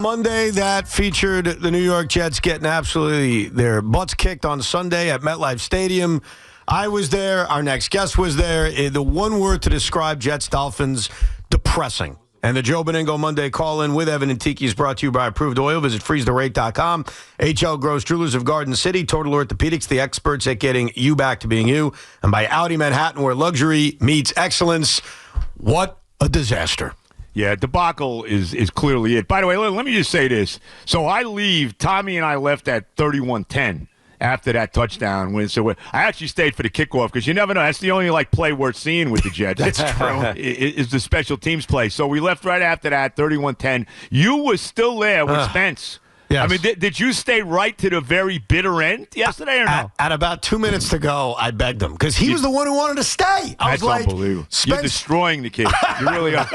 Monday that featured the New York Jets getting absolutely their butts kicked on Sunday at MetLife Stadium. I was there. Our next guest was there. The one word to describe Jets-Dolphins, depressing. And the Joe Benigno Monday call-in with Evan and Tiki is brought to you by Approved Oil. Visit freezerate.com. HL Gross Jewelers of Garden City. Total Orthopedics, the experts at getting you back to being you. And by Audi Manhattan, where luxury meets excellence. What a disaster. Yeah, debacle is clearly it. By the way, let me just say this. So I leave. Tommy and I left at 31-10 after that touchdown win. So I actually stayed for the kickoff because you never know. That's the only play worth seeing with the Jets. That's true. Is the special teams play. So we left right after that, 31-10. You were still there with Spence. Yes. I mean, did you stay right to the very bitter end yesterday or no? At about 2 minutes to go, I begged him because he was the one who wanted to stay. I was like, unbelievable. You're destroying the kid. You really are.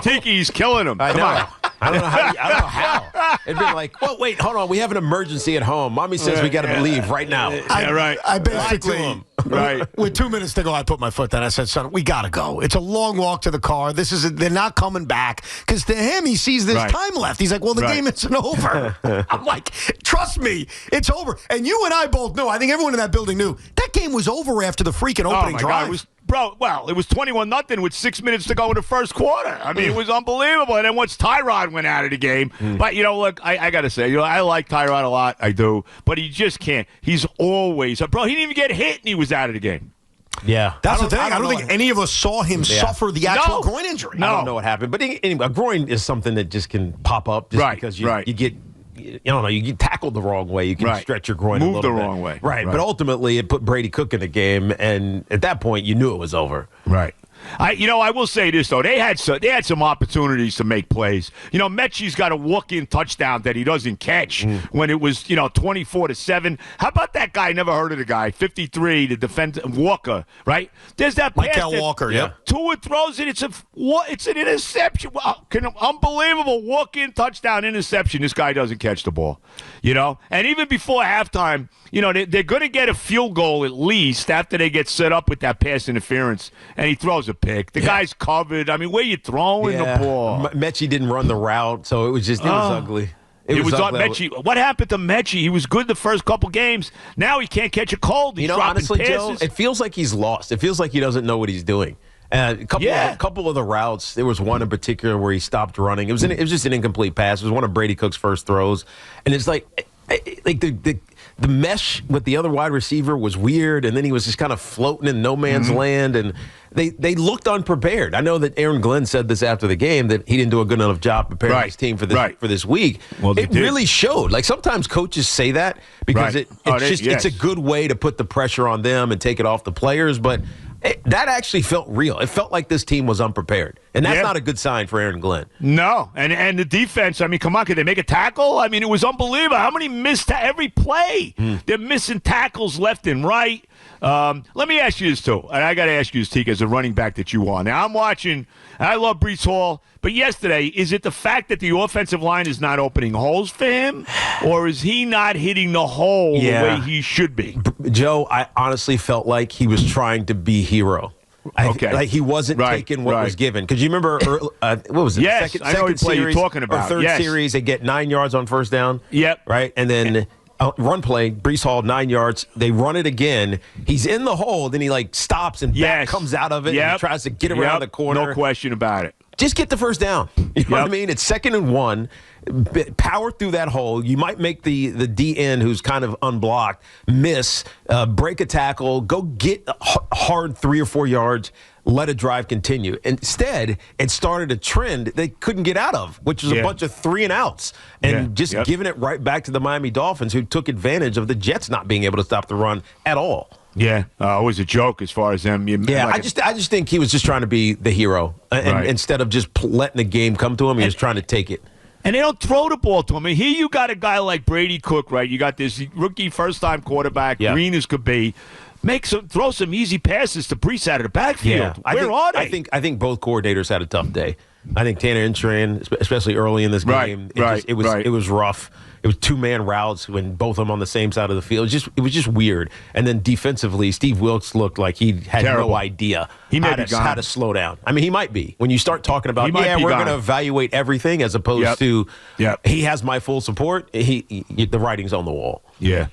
Tiki's killing him. I Come know. on. I don't know how. It'd be like, well, wait, hold on. We have an emergency at home. Mommy says we got to leave right now. I basically, right. With 2 minutes to go, I put my foot down. I said, son, we got to go. It's a long walk to the car. They're not coming back. Because to him, he sees there's time left. He's like, well, the game isn't over. I'm like, trust me, it's over. And you and I both knew, I think everyone in that building knew, that game was over after the freaking opening drive. God, it was 21-0 with 6 minutes to go in the first quarter. I mean, it was unbelievable. And then once Tyrod went out of the game, but, look, I got to say, I like Tyrod a lot. I do. But he just can't. He's always, he didn't even get hit and he was out of the game. Yeah. That's the thing. I don't think any of us saw him suffer the actual groin injury. I don't know what happened. But anyway, a groin is something that just can pop up just because you get – you get tackled the wrong way. You can stretch your groin a little bit. Move the wrong way. Right. But ultimately, it put Brady Cook in the game, and at that point, you knew it was over. Right. I will say this, though. They had some opportunities to make plays. Mechie's got a walk-in touchdown that he doesn't catch when it was, 24-7. How about that guy? Never heard of the guy. 53, the defense, Walker, right? There's that pass. Michael Walker, yeah. Tua throws it. It's an interception. Unbelievable walk-in touchdown interception. This guy doesn't catch the ball, And even before halftime, they're going to get a field goal at least after they get set up with that pass interference, and he throws a pick. The guy's covered. I mean, where you throwing the ball? Mechie didn't run the route, so it was just it was ugly. It was ugly. Mechie. What happened to Mechie? He was good the first couple games. Now he can't catch a cold. He's dropping honestly, passes. Joe, it feels like he's lost. It feels like he doesn't know what he's doing. A couple of the routes, there was one in particular where he stopped running. It was just an incomplete pass. It was one of Brady Cook's first throws, and it's like the mesh with the other wide receiver was weird, and then he was just kind of floating in no man's land, and they looked unprepared. I know that Aaron Glenn said this after the game, that he didn't do a good enough job preparing his team for this week. Well, it really showed. Like, sometimes coaches say that because it's a good way to put the pressure on them and take it off the players, but that actually felt real. It felt like this team was unprepared. And that's not a good sign for Aaron Glenn. No. And the defense, I mean, come on, could they make a tackle? I mean, it was unbelievable. How many missed every play? They're missing tackles left and right. Let me ask you this, too. And I got to ask you this, Tiki, as a running back that you are. Now, I'm watching, and I love Breece Hall, but yesterday, is it the fact that the offensive line is not opening holes for him, or is he not hitting the hole the way he should be? Joe, I honestly felt like he was trying to be hero. Like he wasn't taking what was given. Because you remember, what was it? Yes, second I know what play series, you're talking about. Or third series, they get 9 yards on first down. Yep. Right? And then run play, Breece Hall, 9 yards. They run it again. He's in the hole. Then he stops and back comes out of it and tries to get around the corner. No question about it. Just get the first down. You know what I mean? It's 2nd and 1. Power through that hole. You might make the DN, who's kind of unblocked, miss, break a tackle, go get hard 3 or 4 yards, let a drive continue. Instead, it started a trend they couldn't get out of, which was a bunch of 3 and outs, and giving it right back to the Miami Dolphins, who took advantage of the Jets not being able to stop the run at all. Yeah, it was a joke as far as them. I just think he was just trying to be the hero, and instead of just letting the game come to him, he was trying to take it. And they don't throw the ball to him. And here you got a guy like Brady Cook, right? You got this rookie first-time quarterback, green as could be. Throw some easy passes to Breece out of the backfield. Yeah. Where are they? I think both coordinators had a tough day. I think Tanner Intran, especially early in this game, it was rough. It was 2-man routes when both of them on the same side of the field. It was just weird. And then defensively, Steve Wilkes looked like he had no idea how to slow down. I mean, he might be. When you start talking about, we're going to evaluate everything as opposed to he has my full support, the writing's on the wall. Yeah.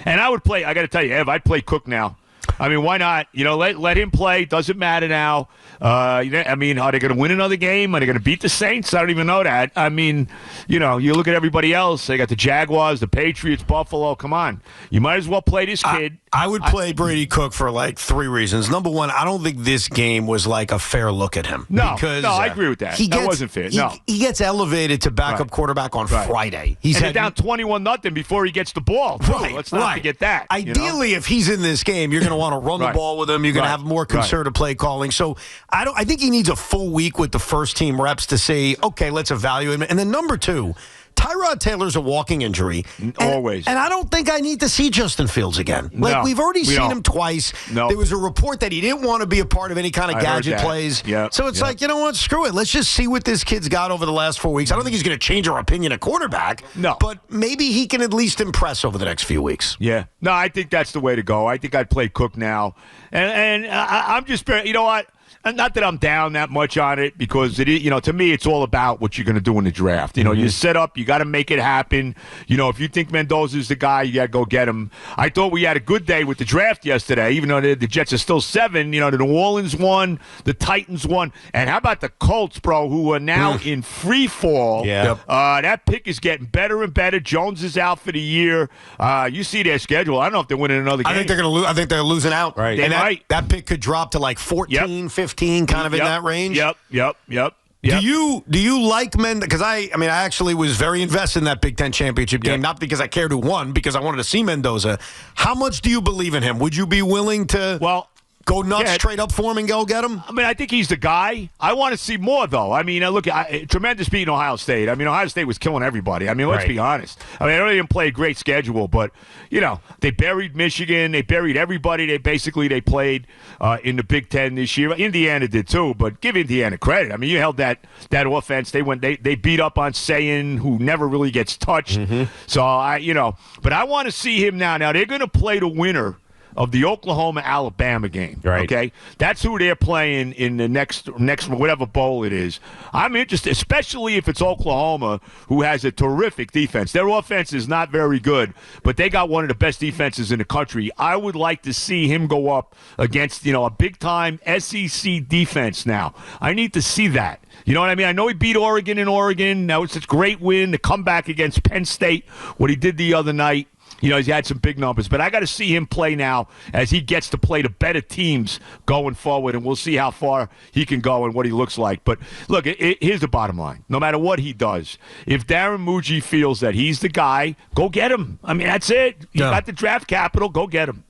And I got to tell you, Ev, I'd play Cook now. I mean, why not? Let him play. Doesn't matter now. I mean, are they going to win another game? Are they going to beat the Saints? I don't even know that. I mean, you look at everybody else. They got the Jaguars, the Patriots, Buffalo. Come on. You might as well play this kid. I would play Brady Cook for like 3 reasons. Number one, I don't think this game was like a fair look at him. No, I agree with that. That wasn't fair. He gets elevated to backup quarterback on Friday. They're down 21-0 before he gets the ball. Let's not forget that. Ideally, if he's in this game, you're going to want to run the ball with him. You're going to have more concerted play calling. So I think he needs a full week with the first team reps to say, okay, let's evaluate him. And then number 2, Tyrod Taylor's a walking injury. Always. And I don't think I need to see Justin Fields again. We've already seen him twice. No. There was a report that he didn't want to be a part of any kind of gadget plays. Yep. So it's like, you know what? Screw it. Let's just see what this kid's got over the last 4 weeks. I don't think he's going to change our opinion at quarterback. No. But maybe he can at least impress over the next few weeks. Yeah. No, I think that's the way to go. I think I'd play Cook now. And I'm just, you know what? Not that I'm down that much on it because to me, it's all about what you're going to do in the draft. You set up, you got to make it happen. If you think Mendoza's the guy, you got to go get him. I thought we had a good day with the draft yesterday, even though the Jets are still 7. The New Orleans won, the Titans won, and how about the Colts, bro, who are now in free fall? Yeah. That pick is getting better and better. Jones is out for the year. You see their schedule. I don't know if they're winning another game. I think they're going to lose. I think they're losing out. Right. And that pick could drop to like 14, 15. Kind of in that range. Yep. Do you like Mendoza? Because I actually was very invested in that Big Ten championship game, not because I cared who won, because I wanted to see Mendoza. How much do you believe in him? Would you be willing to go nuts straight up for him and go get him? I mean, I think he's the guy. I want to see more, though. I mean, look, tremendous beat in Ohio State. I mean, Ohio State was killing everybody. I mean, let's be honest. I know they didn't play a great schedule, but, they buried Michigan. They buried everybody. They played in the Big Ten this year. Indiana did, too, but give Indiana credit. I mean, you held that offense. They beat up on Sayin, who never really gets touched. So, but I want to see him now. Now, they're going to play the winner of the Oklahoma-Alabama game. Right. Okay? That's who they're playing in the next whatever bowl it is. I'm interested, especially if it's Oklahoma, who has a terrific defense. Their offense is not very good, but they got one of the best defenses in the country. I would like to see him go up against, a big-time SEC defense now. I need to see that. You know what I mean? I know he beat Oregon in Oregon. Now it's a great win. The comeback against Penn State, what he did the other night. He's had some big numbers, but I got to see him play now as he gets to play the better teams going forward, and we'll see how far he can go and what he looks like. But look, here's the bottom line. No matter what he does, if Darren Muji feels that he's the guy, go get him. I mean, that's it. You got the draft capital, go get him.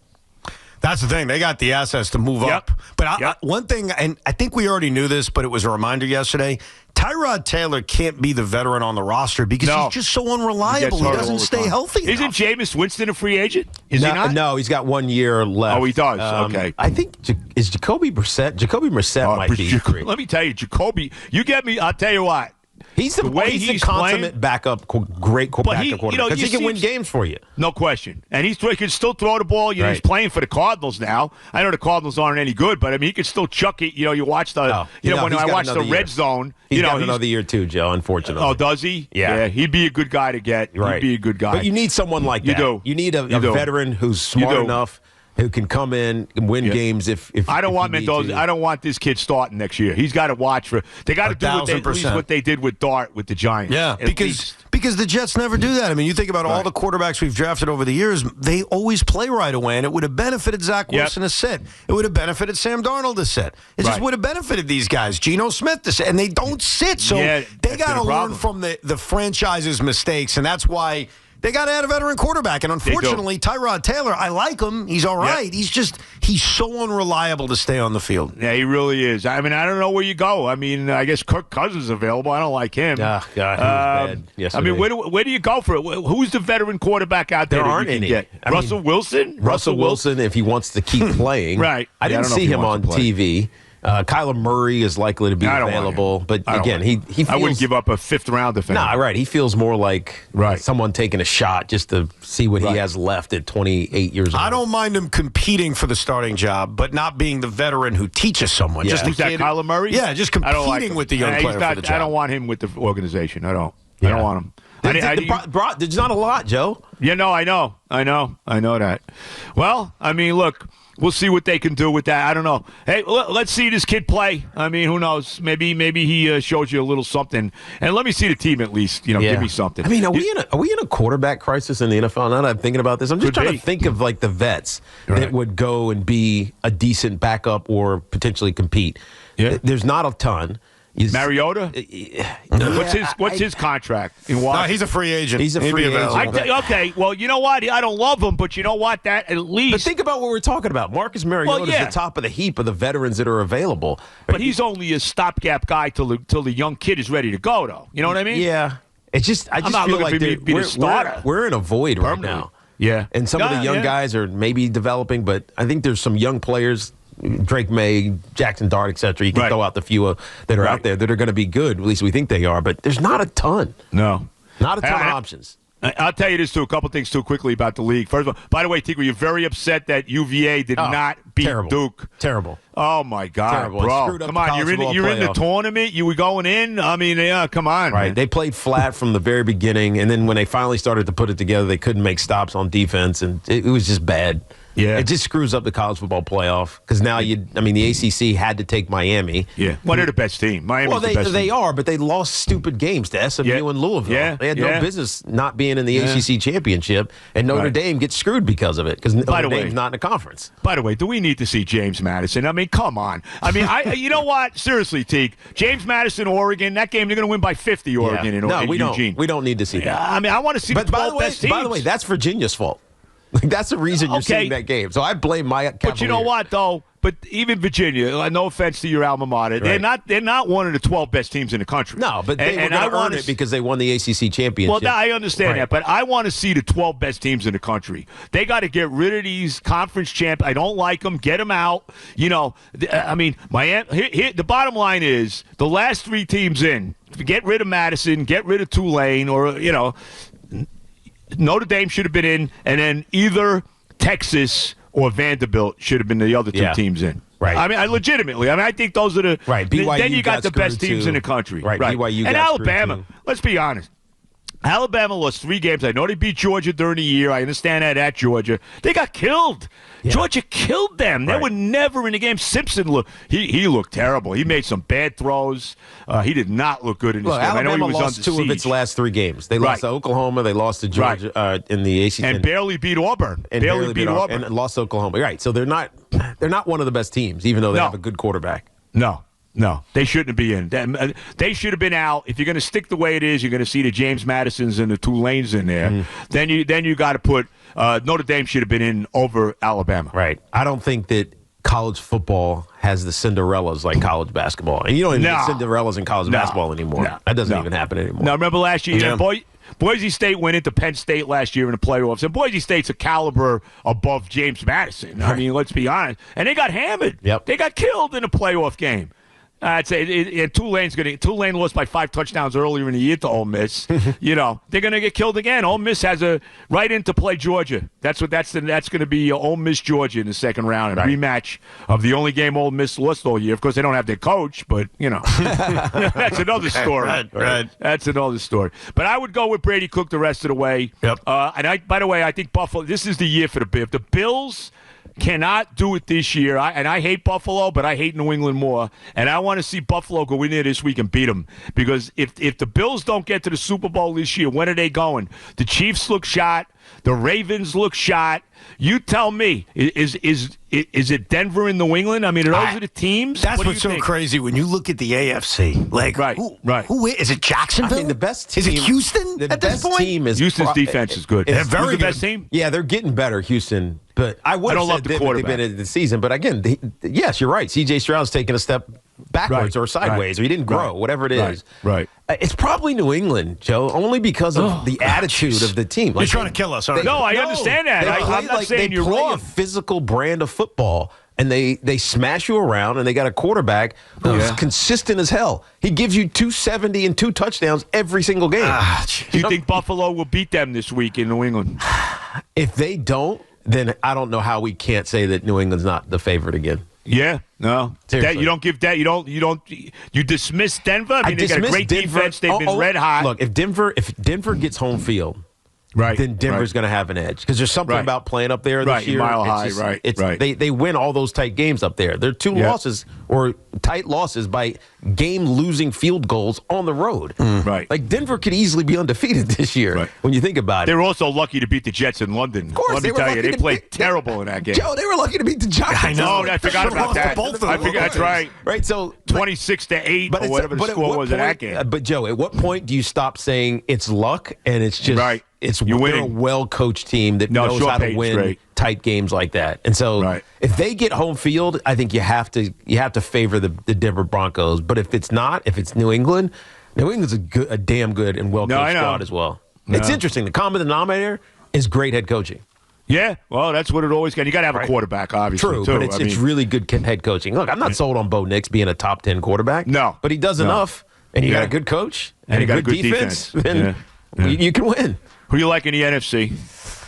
That's the thing. They got the assets to move up. But one thing, and I think we already knew this, but it was a reminder yesterday, Tyrod Taylor can't be the veteran on the roster because he's just so unreliable. He doesn't stay healthy Isn't Jameis Winston a free agent? Is he not? No, he's got 1 year left. Oh, he does? Okay. I think, is Jacoby Brissett? Jacoby Brissett might be free. Let me tell you, Jacoby, you get me, I'll tell you what. He's the way he's consummate backup, great backup quarterback. Because he can win games for you. No question. And he can still throw the ball. He's playing for the Cardinals now. I know the Cardinals aren't any good, but I mean, he can still chuck it. You watch the, when I watch the red zone. He's got another year too, Joe, unfortunately. Oh, does he? Yeah. He'd be a good guy to get. He'd be a good guy. But you need someone like that. You do. You need a veteran who's smart enough, who can come in and win games if I don't want Mendoza. I don't want this kid starting next year. He's got to watch for. They got to do at least what they did with Dart with the Giants. Yeah, because the Jets never do that. I mean, you think about all the quarterbacks we've drafted over the years; they always play right away, and it would have benefited Zach Wilson to sit. It would have benefited Sam Darnold to sit. It just would have benefited these guys, Geno Smith to sit, and they don't sit. So they got to learn from the franchise's mistakes, and that's why. They got to add a veteran quarterback, and unfortunately, Tyrod Taylor, I like him. He's all right. Yep. He's so unreliable to stay on the field. Yeah, he really is. I mean, I don't know where you go. I mean, I guess Kirk Cousins is available. I don't like him. God, he was bad. Yes, I mean, where do you go for it? Who's the veteran quarterback out there? There aren't any. Russell Wilson? Russell Wilson, if he wants to keep playing. Right. I didn't see him on TV. Kyler Murray is likely to be available, but again, he feels, I wouldn't give up a fifth-round defender. Nah, right. He feels more like someone taking a shot just to see what he has left at 28 years old. I don't mind him competing for the starting job, but not being the veteran who teaches someone. Yeah. Just Who's that, Kyler Murray? Yeah, just competing with the young player for the job. I don't want him with the organization. I don't want him. There's not a lot, Joe. Yeah, no, I know that. Well, I mean, look, we'll see what they can do with that. I don't know. Hey, let's see this kid play. I mean, who knows? Maybe he shows you a little something. And let me see the team at least. Give me something. I mean, are we in a quarterback crisis in the NFL? Now that I'm thinking about this, I'm just trying to think of like the vets that would go and be a decent backup or potentially compete. Yeah. There's not a ton. Mariota? What's his contract in Washington? No, he's a free agent. He's a free agent. Okay, well, you know what? I don't love him, but you know what? That at least. But think about what we're talking about. Marcus Mariota is the top of the heap of the veterans that are available. But he's only a stopgap guy till the young kid is ready to go, though. You know what I mean? Yeah. I just feel like we're in a void right now. Yeah. And some of the young guys are maybe developing, but I think there's some young players. Drake May, Jackson Dart, etc. You can throw out the few that are out there that are going to be good. At least we think they are. But there's not a ton. No. Not a ton of options. I'll tell you this, too. A couple things, too, quickly about the league. First of all, by the way, Tiki, were you very upset that UVA did not beat Duke? Terrible. Oh, my God, bro. Come on, you're in the tournament? You were going in? I mean, come on. Right. Man. They played flat from the very beginning, and then when they finally started to put it together, they couldn't make stops on defense, and it was just bad. Yeah, it just screws up the college football playoff because now the ACC had to take Miami. Yeah, well, they're the best team. Miami's the best they team. are, but they lost stupid games to SMU and Louisville. Yeah, they had no business not being in the ACC championship, and Notre Dame gets screwed because of it because Notre Dame's not in the conference. By the way, do we need to see James Madison? I mean, come on. I mean, you know what? Seriously, Teague, James Madison, Oregon, that game they're going to win by 50. Oregon in Eugene. We don't need to see that. I mean, I want to see the 12 best teams. By the way, that's Virginia's fault. That's the reason you're seeing that game. So I blame my Cavaliers. But you know what, though? But even Virginia, no offense to your alma mater, they're not one of the 12 best teams in the country. No, but they were going to earn it because they won the ACC championship. Well, I understand that, but I want to see the 12 best teams in the country. They got to get rid of these conference champs. I don't like them. Get them out. I mean, Miami. The bottom line is the last three teams in. Get rid of Madison. Get rid of Tulane, or Notre Dame should have been in, and then either Texas or Vanderbilt should have been the other two teams in. Right. I mean, I think those are the right. BYU then you got the best teams in the country. Right. BYU and Alabama. Let's be honest. Alabama lost 3 games. I know they beat Georgia during the year. I understand that at Georgia. They got killed. Yeah. Georgia killed them. They were never in the game. Simpson he looked terrible. He made some bad throws. He did not look good in this game. Alabama I know he was lost 2 of its last 3 games. They lost to Oklahoma. They lost to Georgia in the ACC. And barely beat Auburn. And barely beat Auburn. And lost to Oklahoma. Right. So they're not one of the best teams, even though they have a good quarterback. No, they shouldn't be in. They should have been out. If you're going to stick the way it is, you're going to see the James Madisons and the Tulanes in there. Then you got to put Notre Dame should have been in over Alabama. Right. I don't think that college football has the Cinderellas like college basketball. And you don't even get Cinderellas in college basketball anymore. That doesn't even happen anymore. Now, remember last year, Boise State went into Penn State last year in the playoffs, and Boise State's a caliber above James Madison. I mean, let's be honest. And they got hammered. Yep. They got killed in a playoff game. I'd say Tulane lost by 5 touchdowns earlier in the year to Ole Miss. They're going to get killed again. Ole Miss has a right in to play Georgia. That's going to be Ole Miss Georgia in the second round, a rematch of the only game Ole Miss lost all year. Of course, they don't have their coach, but that's another story. Right. That's another story. But I would go with Brady Cook the rest of the way. Yep. By the way, I think Buffalo. This is the year for the Bills. The Bills cannot do it this year. I hate Buffalo, but I hate New England more. And I want to see Buffalo go in there this week and beat them. Because if the Bills don't get to the Super Bowl this year, when are they going? The Chiefs look shot. The Ravens look shot. You tell me, is it Denver and New England? I mean, those are the teams? That's what's so crazy when you look at the AFC. Like, who is it? Jacksonville? I mean, the best team. Is it Houston at this point? Houston's defense is good. They're very good. The best team? Yeah, they're getting better, Houston. But I don't love the quarterback. They've been in the season. But again, yes, you're right. C.J. Stroud's taken a step backwards or sideways, or he didn't grow, whatever it is. Right. It's probably New England, Joe, only because of the attitude of the team. They're trying to kill us, aren't they? No, I understand that. I'm not saying you're wrong. They play a physical brand of football. and they smash you around, and they got a quarterback who's consistent as hell. He gives you 270 and 2 touchdowns every single game. Do you think Buffalo will beat them this week in New England? If they don't, then I don't know how we can't say that New England's not the favorite again. Yeah, no. You don't give that. You dismiss Denver. I mean, they got a great defense. They've been red hot. Look, if Denver gets home field, then Denver's going to have an edge because there's something about playing up there this year. Mile high, They win all those tight games up there. They're 2 losses or tight losses by game-losing field goals on the road. Right. Like Denver could easily be undefeated this year when you think about it. They're also lucky to beat the Jets in London. Of course, let me tell you, they played terrible in that game. Joe, they were lucky to beat the Giants. I know. I forgot about that. I forgot. That's right. Right. So 26-8 or whatever the score was in that game. But Joe, at what point do you stop saying it's luck and it's just they're a well-coached team that knows how to win tight games like that. And so if they get home field, I think you have to favor the Denver Broncos. But if it's not, if it's New England's a damn good and well-coached squad as well. No. It's interesting. The common denominator is great head coaching. Yeah, well, that's what it always can. You got to have a quarterback, obviously. True, but it's really good head coaching. Look, I'm not sold on Bo Nix being a top 10 quarterback. No, but he does enough, and you got a good coach and a good defense. Then you can win. Who you like in the NFC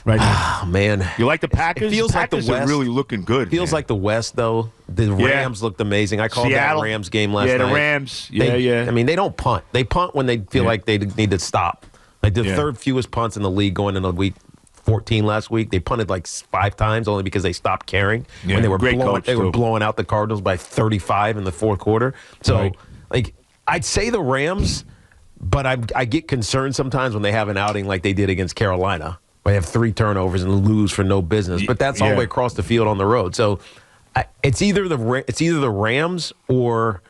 right now? Oh, man. You like the Packers? It feels Packers like the West are really looking good. Feels like the West, though. The Rams looked amazing. I called Seattle. that Rams game last night. Yeah, the Rams. I mean, they don't punt. They punt when they feel like they need to stop. Like the third fewest punts in the league going into week 14 last week. They punted like 5 times only because they stopped caring when they were blowing out the Cardinals by 35 in the fourth quarter. So, I'd say the Rams, but I get concerned sometimes when they have an outing like they did against Carolina. They have 3 turnovers and lose for no business. But that's all the way across the field on the road. So it's either the Rams or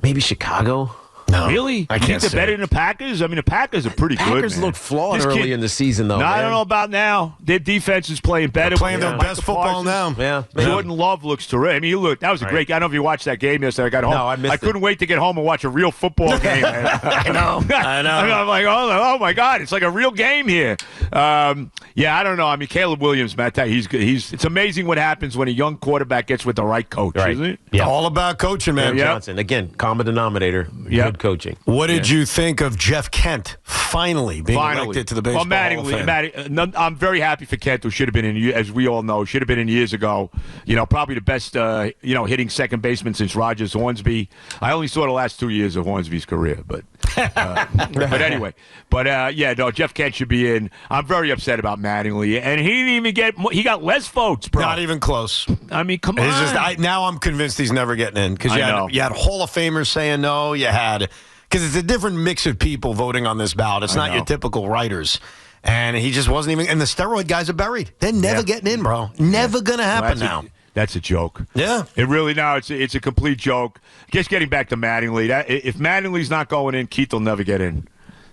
maybe Chicago. No, really? I can't say better than the Packers? I mean, the Packers are pretty good. Packers look flawed early in the season, though. No, I don't know about now. Their defense is playing better. They're playing their best football now. Yeah. Jordan Love looks terrific. I mean, that was a great game. I don't know if you watched that game yesterday. I got home. No, I missed it. I couldn't wait to get home and watch a real football game. I know. I'm like, oh my God, it's like a real game here. I don't know. I mean, Caleb Williams, Matt, it's amazing what happens when a young quarterback gets with the right coach, isn't it? Yeah. All about coaching, man. Johnson, again, common denominator, good coaching. What did you think of Jeff Kent finally being elected to the Baseball Hall of Fame? I'm very happy for Kent, who should have been in, as we all know, should have been in years ago. Probably the best, hitting second baseman since Rogers Hornsby. I only saw the last 2 years of Hornsby's career, but anyway. Jeff Kent should be in. I'm very upset about Mattingly, and he didn't even he got less votes, bro. Not even close. I mean, come on. Now I'm convinced he's never getting in because you had Hall of Famers saying no. You had. Because it's a different mix of people voting on this ballot. It's not your typical writers. And he just wasn't even – and the steroid guys are buried. They're never getting in, bro. Never going to happen now. That's a joke. Yeah. It really – no, it's a complete joke. Just getting back to Mattingly. If Mattingly's not going in, Keith will never get in.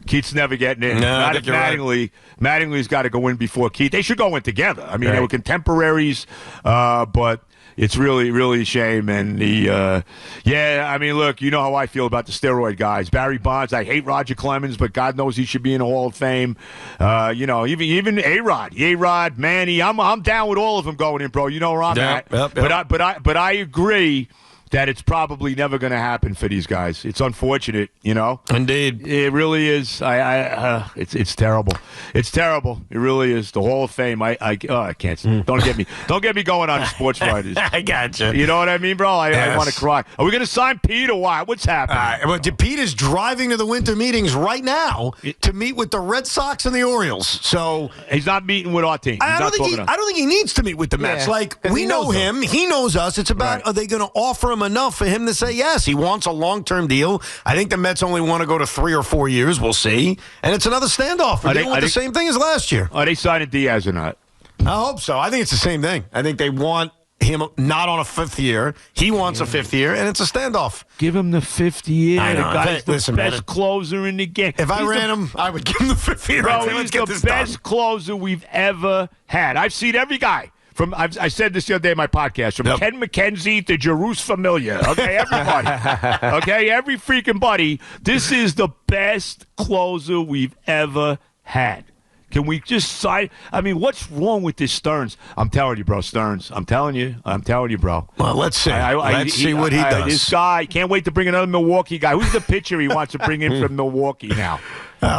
Keith's never getting in. No, not if Mattingly. Right. Mattingly's got to go in before Keith. They should go in together. I mean, they were contemporaries, but – it's really, really a shame. And I mean, look, you know how I feel about the steroid guys. Barry Bonds, I hate Roger Clemens, but God knows he should be in the Hall of Fame. Even A-Rod, Manny, I'm down with all of them going in, bro. You know where I'm at. Yep. But I agree that it's probably never going to happen for these guys. It's unfortunate, Indeed. It really is. It's terrible. It's terrible. It really is. The Hall of Fame. I can't. Don't get me going on sports writers. I gotcha. You know what I mean, bro? I want to cry. Are we going to sign Pete or what? What's happening? Pete is driving to the winter meetings right now to meet with the Red Sox and the Orioles. So he's not meeting with our team. I don't think he needs to meet with the Mets. We know him. He knows us. It's about are they going to offer him enough for him to say yes? He wants a long-term deal. I think the Mets only want to go to 3 or 4 years. We'll see. And it's another standoff. We're dealing with the same thing as last year. Are they signing Diaz or not? I hope so. I think it's the same thing. I think they want him not on a 5th year. He wants a 5th year, and it's a standoff. Give him the 5th year. I know. The guy's the best closer in the game. If I ran him, I would give him the 5th year. Bro, he's the best closer we've ever had. I've seen every guy. I said this the other day in my podcast, from Ken McKenzie to Jerus Familia. Okay, everybody. Okay, every freaking buddy. This is the best closer we've ever had. Can we just sign? I mean, what's wrong with this Stearns? I'm telling you, bro, Stearns. I'm telling you, bro. Well, let's see. Let's see what he does. This guy, can't wait to bring another Milwaukee guy. Who's the pitcher he wants to bring in from Milwaukee now?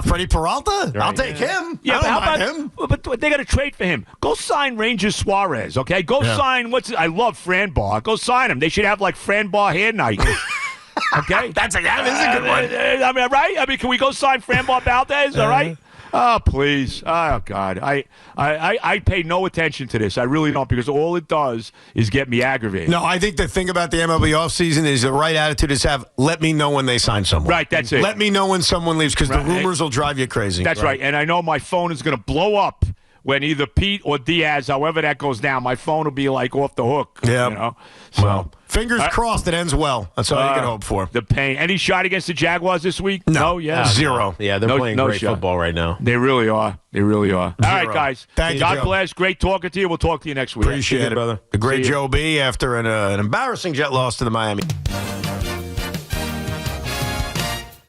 Freddie Peralta? Right. I'll take him. Yeah, I don't mind him. But they got to trade for him. Go sign Ranger Suarez, okay? Go sign, I love Fran Bar. Go sign him. They should have, like, Fran Bar hair night. Okay? That is a good one. I mean, right? I mean, can we go sign Fran Bar Valdez, all right? Oh, please. Oh, God. I pay no attention to this. I really don't, because all it does is get me aggravated. No, I think the thing about the MLB offseason is the right attitude is let me know when they sign someone. Right, that's it. Let me know when someone leaves, because the rumors will drive you crazy. That's right. And I know my phone is going to blow up when either Pete or Diaz, however that goes down, my phone will be like off the hook. Yeah. You know? So, well, fingers crossed it ends well. That's all you can hope for. The pain. Any shot against the Jaguars this week? No. Yeah. Zero. Yeah, they're playing great football right now. They really are. All right, guys. Thank you, God Joe. bless. Great talking to you. We'll talk to you next week. Appreciate it, brother. The great Joe B after an embarrassing Jet loss to the Miami.